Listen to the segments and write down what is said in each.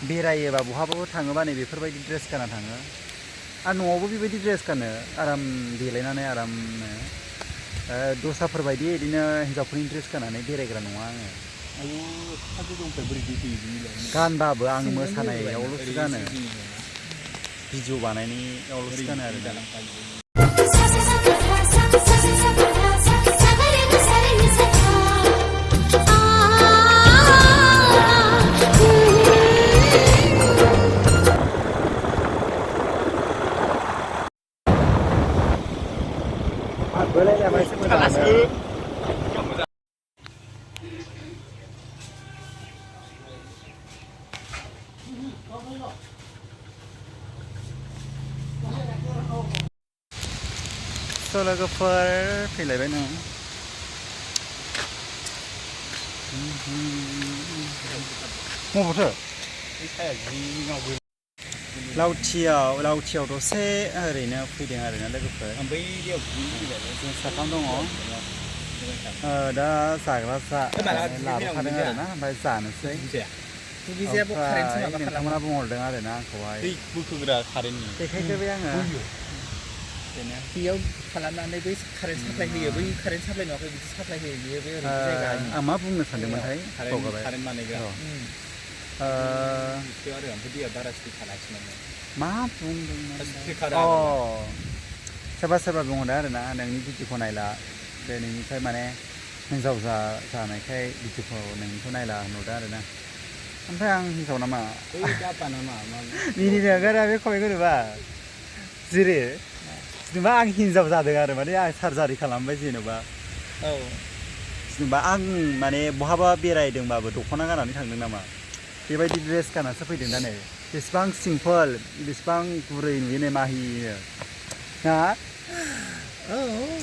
बेरायोबा बहाबाबो थाङोबा नै बेफोरबायदि ड्रेस गानना थाङो आरो न'आवबो बेबायदि ड्रेस गानो आराम देलायनानै आरामनो दस्राफोरबायदि बिदिनो हिन्जावफोरनि ड्रेस गाननानै बेरायग्रा नङा आङो गानबाबो आं मोसानायावल'सो गानो भिडिअ बानायनायावल'सो गानो आरो लोगोफोर फैलायबाय नों मबावथो लावथियाव दसे ओरैनो फैदों आरोना लोगोफोर जों साथाम दङ दा जाग्रा लाबोखादों आरोना ओमफ्राय जानोसै नोंथांमोना बुंहरदों आरोना आंखौहाय देखायग्रोबाय आङो बेयाव खालामनानै बै कारेन्ट साप्लाय होयो बै कारेन्ट साप्लाय नङाखै बिदि साप्लाय होयो बियो बे ओरै जायगा आं मा बुंनो सानदोंमोनथाय कारेन्ट बानायग्रा मा बुंदोंमोन सोरबा बुंहरदों आरोना नोंनि भिडिअखौ नायला बे नोंनिफ्राय माने हिन्जाव जानायखाय भिडिअखौ नोंनिखौ नायला होनहरदों आरोना ओमफ्राय आं हिन्जाव नामा मिनिनो ओंखारा बे खमायगोरोबा जेरै जेनेबा आं हिन्जाव जादों आरो माने आं सार्जारि खालामबाय जेनेबा आं माने बहाबा बेरायदोंबाबो दख'ना गाननानै थांदों नामा बेबायदि ड्रेस गाननासो फैदों दा नै बेसेबां सिम्पोल बेसेबां गुरै नुयो नै माहिनो ना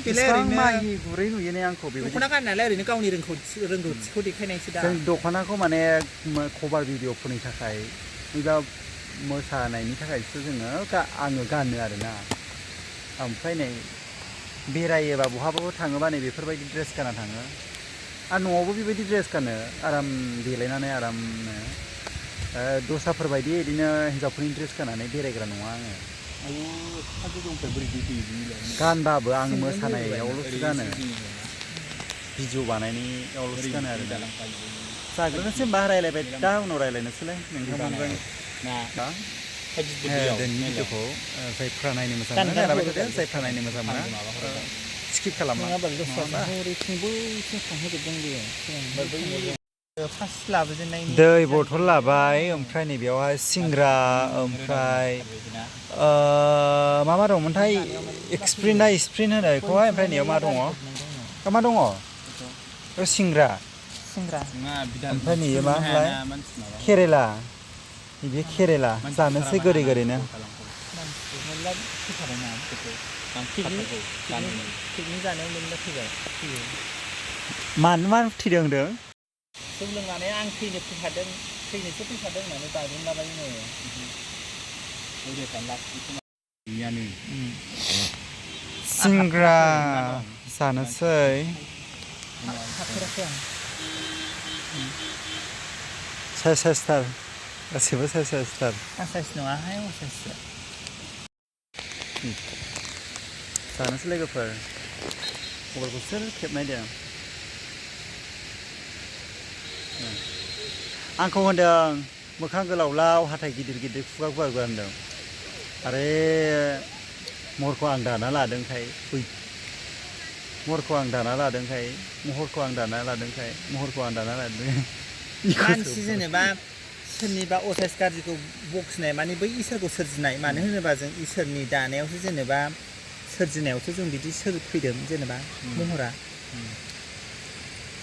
बेसेबां माहि गुरै नुयो नै आंखौ बेबायदि दख'ना गाननायालाय ओरैनो गावनि रोंगौथिखौ देखायनायसो दा जों दख'नाखौ माने कभार भिडिअफोरनि थाखाय एबा मोसानायनि थाखायसो आङो गानो आरोना ओमफ्राय नै बेरायोबा बहाबाबो थाङोबा नै बेफोरबायदि ड्रेस गानना थाङो आरो न'आवबो बेबायदि ड्रेस गानो आराम देलायनानै आरामनो दस्राफोरबायदि बिदिनो हिन्जावफोरनि ड्रेस गाननानै बेरायग्रा नङा आङो गानबाबो आं मोसानायावल'सो गानो भिडिअ बानायनायावल'सो गानो आरो जाग्रोनोसै होनबा रायलायबाय दा उनाव रायलायनोसैलाय नोंथांमोनजों भिडिअखौ जायफ्रा नायनो मोजां मोनो नायलाबाय थादो जायफ्रा नायनो मोजां मोना स्किप खालामा दै बथल लाबाय ओमफ्राय नैबेयावहाय सिंग्रा ओमफ्राय मा दंमोनथाय स्प्रिन होनो बेखौहाय ओमफ्राय नैयाव मा दङ मा दङ सिंग्रा ओमफ्राय नैयो मा होनलाय केरेला नैबे केरेला जानोसै गोदै गोदैनो मानो थैदों होनदों जौ लोंनानै आं थैनोसो फैखादों होननानै बाज्रुमलाबायो सिंग्रा जानोसै साइसथार गासिबो साइसथार आं साइस नङाहाय साइससो जानोसै लोगोफोर मबाइलखौ सोर खेबनायदों आंखौ होनदों मोखां गोलाव लाव हाथाइ गिदिर गिदिर खुगा गुवार गुवार होनदों आरे महरखौ आं दाना लादोंखाय महरखौ आं दाना लादोंखाय मानसि जेनेबा सोरनिबा असाइस गाज्रिखौ बखिनाय माने बै इसोरखौ सोरजिनाय मानो होनोबा जों इसोरनि दानायावसो जेनेबा सोरजिनायावसो जों बिदि फैदों जेनेबा महरा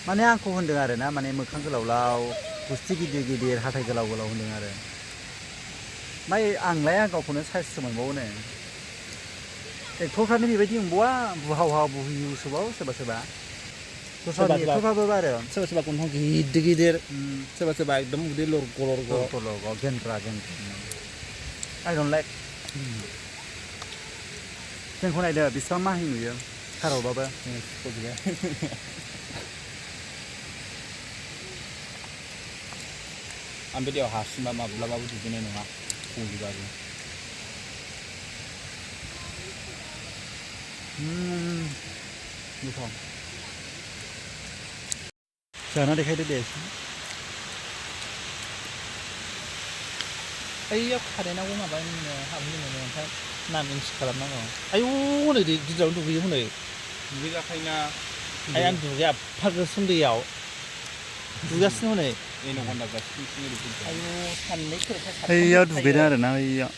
माने आंखौ होनदों आरो ना माने मोखां गोलाव लाव गुस्थि गिदिर गिदिर हाथाइ गोलाव गोलाव होनदों आरो ओमफ्राय आंलाय आं गावखौनो साइससो मोनबावोनो एक्टरफ्रानो बेबायदि नंबावा बुहावहा बुहिउसोबाव सोरबा एक्टरफ्राबो आरो सोरबा गन्थं गिदिर गिदिर सोरबा एकदम उदै लरग' गेन्द्रा आइ डन्ट लाइक जोंखौ नायदो बेसेबां माहि नुयो खारावबाबो आं बे दैयाव हारसिंबा माब्लाबाबो दुगैनाय नङा गयोबाबो गोथाव जाना देखायदो दे एसे ओइयाव खारेनावबो माबा हाबनो मोनो ओमफ्राय नाम इन्ट्रि खालामनांगौ आयौ हनै गिदिरावनो दुगैयो हनै दुगैजाखायोना आं दुगैया एफा गोसोम दैयाव दुगासिनो हनै एनाकन्डाफ्रा सिं सिं ओरै फैदों आयौ साननै खर'फ्रा ओइयाव दुगैदों आरोना ओइयाव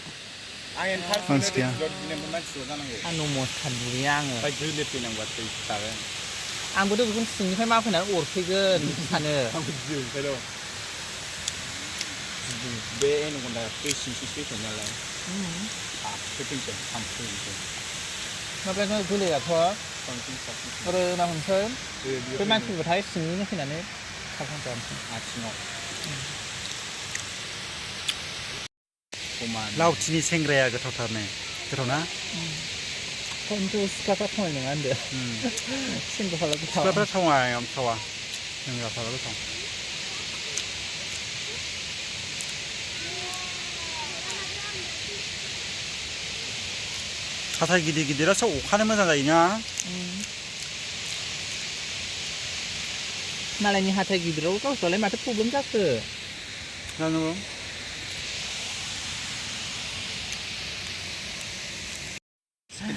आं एन्टार मानसि गैया दुगैनायनिफ्राय मानसिल' जानांगौ आं नमस्कार दुगैया आङो ओमफ्राय दोलो फैनांगौआ थै जागोन आंबोथ' बेखौनो सिंनिफ्राय माफैनानै अरफैगोन सानो आंबो गियो ओमफ्राय र' बे एनाकन्डा दै सिं सिं फैखायो नालाय फैफिनसै थांफैनोसै माबाया गोरलैयाथ' रोना हमसै बे मानसिफोरबाथाय सिंनिनो फैनानै थांफांसै आथिङाव समान लावथिनि सेंग्राया गोथावथारनो गोथावना खिन्थु सिख्लाफ्रा थावनाय नङा होनदो सेंग्राफ्राल' गोथाव सिख्लाफ्रा थावा सेंग्राफ्राल' गोथाव हाथाय गिदिर गिदिरासो अखानो मोजां जायोना मालायनि हाथाय गिदिराव गावस्रालाय माथो प्रब्लेम जाखो जानांगौ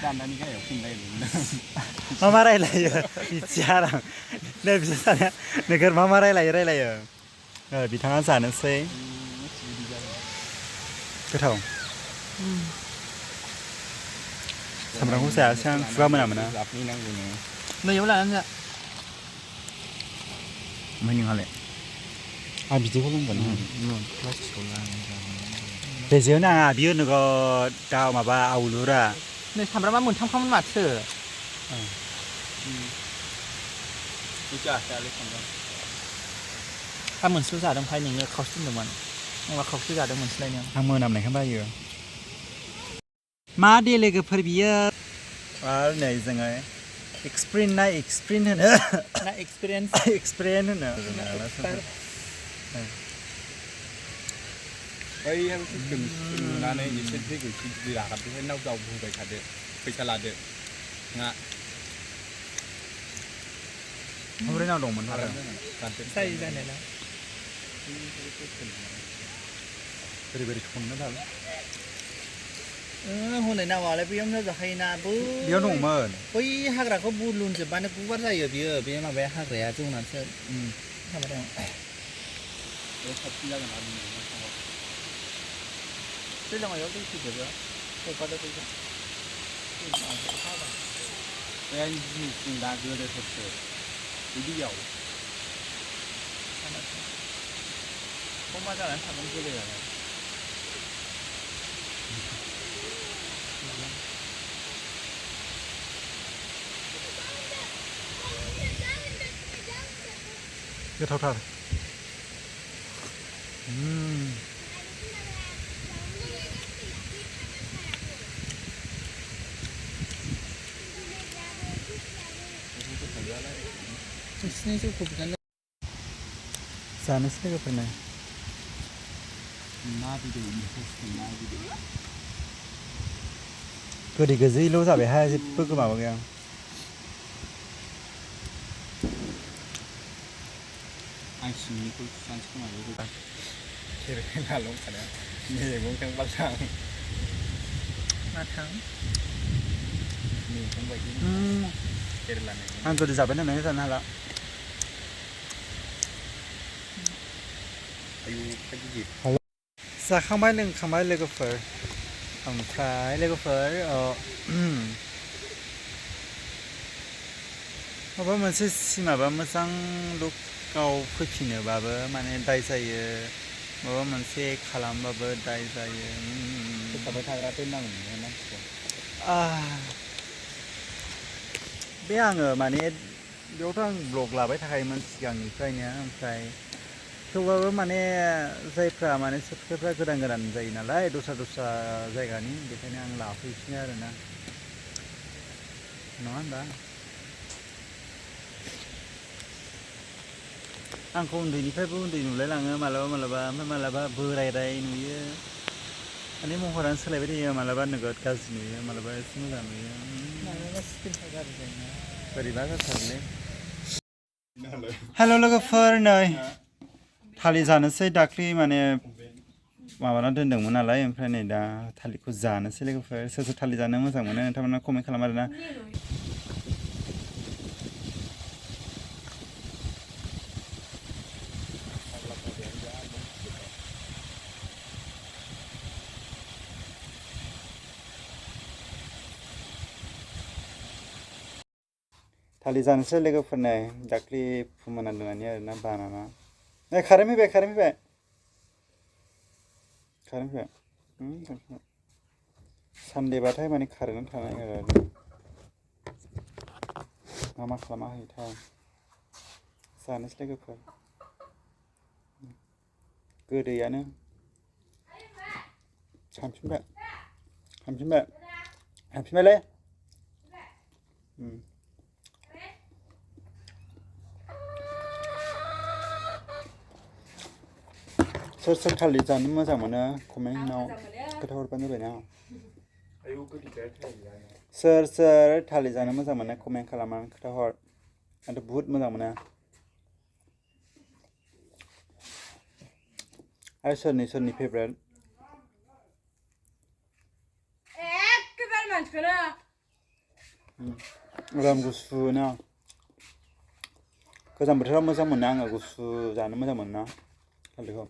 दान्दानि गाहायाव फैनो नागिरदोंमोन मा रायलायो मिथिया आं नै बिसोर सानैया नोगोर मा रायलायो बिथाङा जानोसै गोथाव सामब्रामखौ जायासै आं खुगा मोना जाफैनांगौनो नैयाव लानानै जा ओमफ्राय नोंहालाय आं बिदिखौ लोंगोन प्लास्टिकआव लानानै जानांगौ बेजों नाङा बियो नोगोद दाउ माबा आवलुरा नै सामब्रामा मोनथामखामोन माथो जायालै सामब्राम आं मोनसेल' जादों ओमफ्राय नोंनो खावसे दोनदोंमोन आंबा खावसे जादों मोनसेलायनो आं मोनामनायखौ बायो मा दे लोगोफोर बियो आरो नै जोङो एक्सप्रिन होनो ना एक्सपिरियेन्स होनो बैहाय नुनानै एसे दैखौ एसे गिदिर आगारदोंहाय नाव दावबोबाय थादो फैसा लादो ना ओमफ्राय नाव दंमोन आरो जायो जानायालाय बोरै संनो दाल हनै नावालाय बैयावनो जाखायोना बेयाव दंमोन बै हाग्राखौ बुरलुनजोबबानो गुवार जायो बियो बे माबाया हाग्राया जौनानैसो माबादों साबसिन जागोन आरो दैज्लाङाव दै फैजोबो हगारदो फैसा बे जिनिसजों दा गोदोफोरसो दैयाव मा जानानै थागोन गोदोआलाय गोथावथार नोंसिनि जौखौ बिनानै जानोसै लोगोफोरनो ना बिदै ना बिदै गोदै गोजैल' जाबायहाय जेबो माबा गैया आं सिंनिखौ सुसानसै खोमा बे खेरेखाय नालांखानाया मैगं थां बालसां मा थां मैगं बायदि केरेला मैगं आं गोदो जाबाय नालाय जानो हाला आयु एफा गिदिर जाखांबाय लोंखांबाय लोगोफोर ओमफ्राय लोगोफोर माबा मोनसे माबा मोजां लुकआव फैफिनोबाबो माने दाय जायो माबा मोनसे खालामबाबो दाय जायो फोसाबबाय थाग्रा दोननांगौ मानसिखौ बे आङो माने बेयावथ' आं ब्लग लाबाय थाखायोमोन सिगांनिफ्रायनो ओमफ्राय थेवबाबो माने जायफ्रा माने साबस्क्राइबफ्रा गोदान जायो नालाय दस्रा जायगानि बेखायनो आं लाफैफिनो आरोना नङा होनबा आंखौ उन्दैनिफ्रायबो उन्दै नुलायलाङो मालाबा मालाबा ओमफ्राय मालाबा बोरायराय नुयो माने महरानो सोलायबाय थायो मालाबा नोगोद गाज्रि नुयो मालाबा एसे मोजां नुयो मालाबा स्किनफ्रा गाज्रि जायोना बोरैबा जाथारोलै हेल' लोगोफोर नै थालिर जानोसै दाख्लि माने माबाना दोनदोंमोन नालाय ओमफ्राय नै दा थालिरखौ जानोसै लोगोफोर सोर सोर थालिर जानो मोजां मोनो नोंथांमोना कमेन्ट खालाम आरोना थालिर जानोसै लोगोफोर नै दाख्लि फोमोनना दोननानै आरोना बानाना नै कारेन्ट फैबाय सानदेबाथाय माने कारेन्टआनो थानो नागिरा मा खालामा होयोथाय जानोसै लोगोफोर गोदैयानो हामफिनबायलै सोर सोर थालिर जानो मोजां मोनो कमेन्टआव खोथा हरबानो जाबाय ना सोर सोर थालिर जानो मोजां मोनो कमेन्ट खालामनानै खोथा हर आंथ' बुहुत मोजां मोनो आरो सोरनि फेभरेट आराम गुसु ना गोजां बोथोराव मोजां मोनो आङो गुसु जानो मोजां मोनो ना थालिरखौ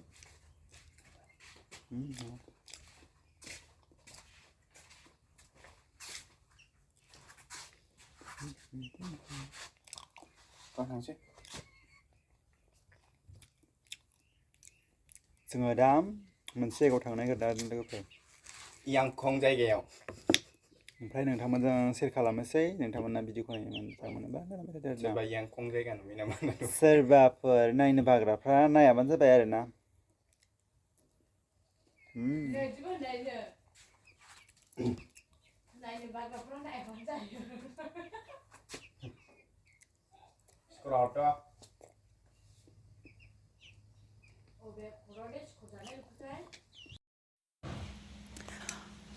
जोङो दा मोनसे जायगायाव थांनो नागिरदों लोगोफोर यांखं जायगायाव ओमफ्राय नोंथांमोनजों शेयार खालामनोसै नोंथांमोना भिडिअखौ नायनो मोजां मोनोबा सोरबा यांखं जायगा नुयो नामा सोरबाफोर नायनो बाग्राफ्रा नायाबानो जाबाय आरोना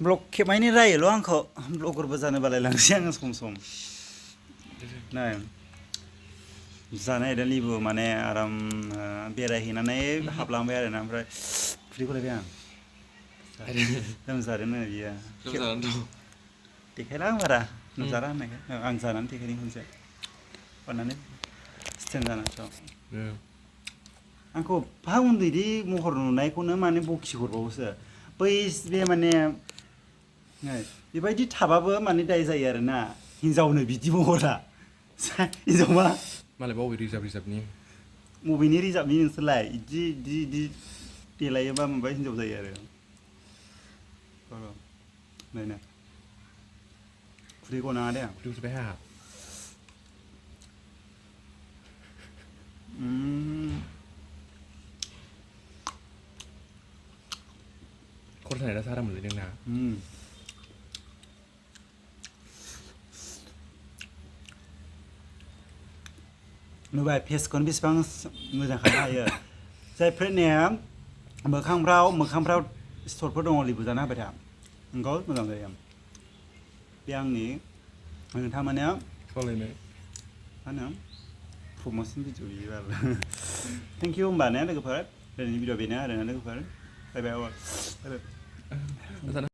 ब्लग खेबनायनि रायोल' आंखौ ब्लगरबो जानो बालायलांसै आङो सम सम नाय जानाय आयदा लिबु माने आराम बेरायहैनानै हाबलांबाय आरोना ओमफ्राय खुदैखौ लायबाय आं लोमजादोंनो बियो देखायला आं बारा लोमजादों होननायखाय आं जानानै देखायदों खनसे बारनानै स्टेन्ड जानानै आंखौ एफा उन्दैदि महर नुनायखौनो माने बखि हरबावोसो बै बे माने बेबायदि थाबाबो माने दाय जायो आरोना हिनजावनो बिदि महरा हिनजावा मालाय बावै रिजार्भनि बबेनि रिजार्भनि नोंसोरलाय इदि देलायोबा माबा हिनजाव जायो आरो नायना खुदै गनाङा दे खुदैखौसो हा खर सानाय दासो आराम मोनलायदों ना नुबाय फेसखौनो बेसेबां मोजां खालामनो हायो जायफोरनिया मोखांफ्राव सिथरफोर दङ लिबु जाना होबाय था नंगौ मोजां जायो बे आंनि नोंथांमोना सालायनो मा होनो प्रम'सन भिडिअ बियो आरो थेंक इउ होमबा ने लोगोफोर दिनैनि भिडिअ बेनो आरोना लोगोफोर बाय बाय